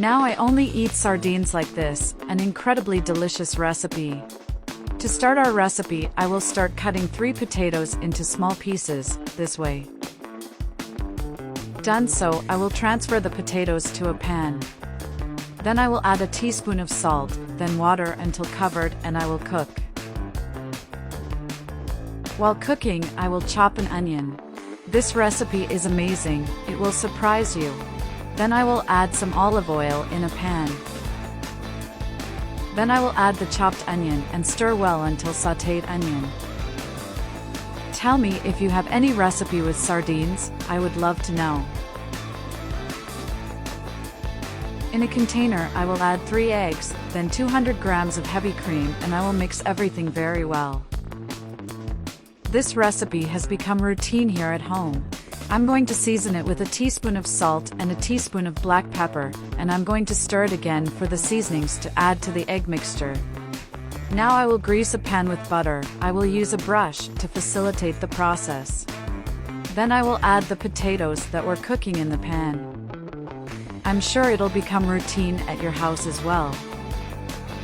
Now I only eat sardines like this, an incredibly delicious recipe. To start our recipe, I will start cutting 3 potatoes into small pieces, this way. Done so, I will transfer the potatoes to a pan. Then I will add a teaspoon of salt, then water until covered, and I will cook. While cooking, I will chop an onion. This recipe is amazing, it will surprise you. Then I will add some olive oil in a pan. Then I will add the chopped onion and stir well until sautéed onion. Tell me if you have any recipe with sardines, I would love to know. In a container, I will add 3 eggs, then 200 grams of heavy cream, and I will mix everything very well. This recipe has become routine here at home. I'm going to season it with a teaspoon of salt and a teaspoon of black pepper, and I'm going to stir it again for the seasonings to add to the egg mixture. Now I will grease a pan with butter. I will use a brush to facilitate the process. Then I will add the potatoes that were cooking in the pan. I'm sure it'll become routine at your house as well.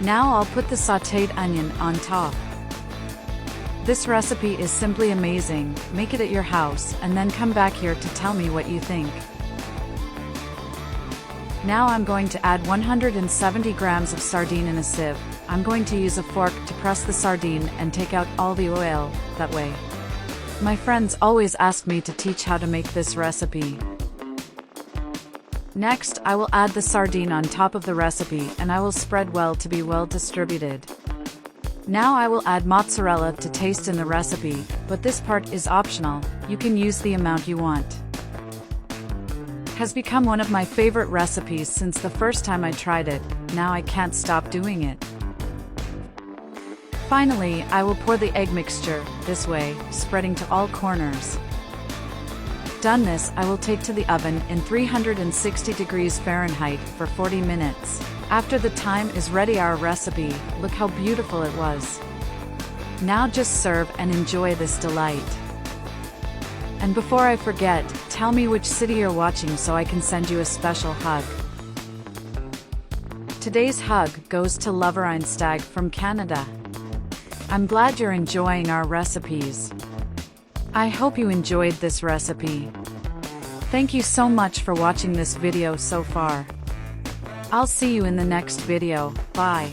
Now I'll put the sautéed onion on top. This recipe is simply amazing. Make it at your house and then come back here to tell me what you think. Now I'm going to add 170 grams of sardine in a sieve. I'm going to use a fork to press the sardine and take out all the oil, that way. My friends always ask me to teach how to make this recipe. Next, I will add the sardine on top of the recipe and I will spread well to be well distributed. Now I will add mozzarella to taste in the recipe, but this part is optional, you can use the amount you want. Has become one of my favorite recipes since the first time I tried it, now I can't stop doing it. Finally, I will pour the egg mixture, this way, spreading to all corners. Done this, I will take to the oven in 360 degrees Fahrenheit for 40 minutes. After the time is ready, our recipe, look how beautiful it was. Now just serve and enjoy this delight. And before I forget, tell me which city you're watching so I can send you a special hug. Today's hug goes to Loverine Stag from Canada. I'm glad you're enjoying our recipes. I hope you enjoyed this recipe. Thank you so much for watching this video so far. I'll see you in the next video. Bye.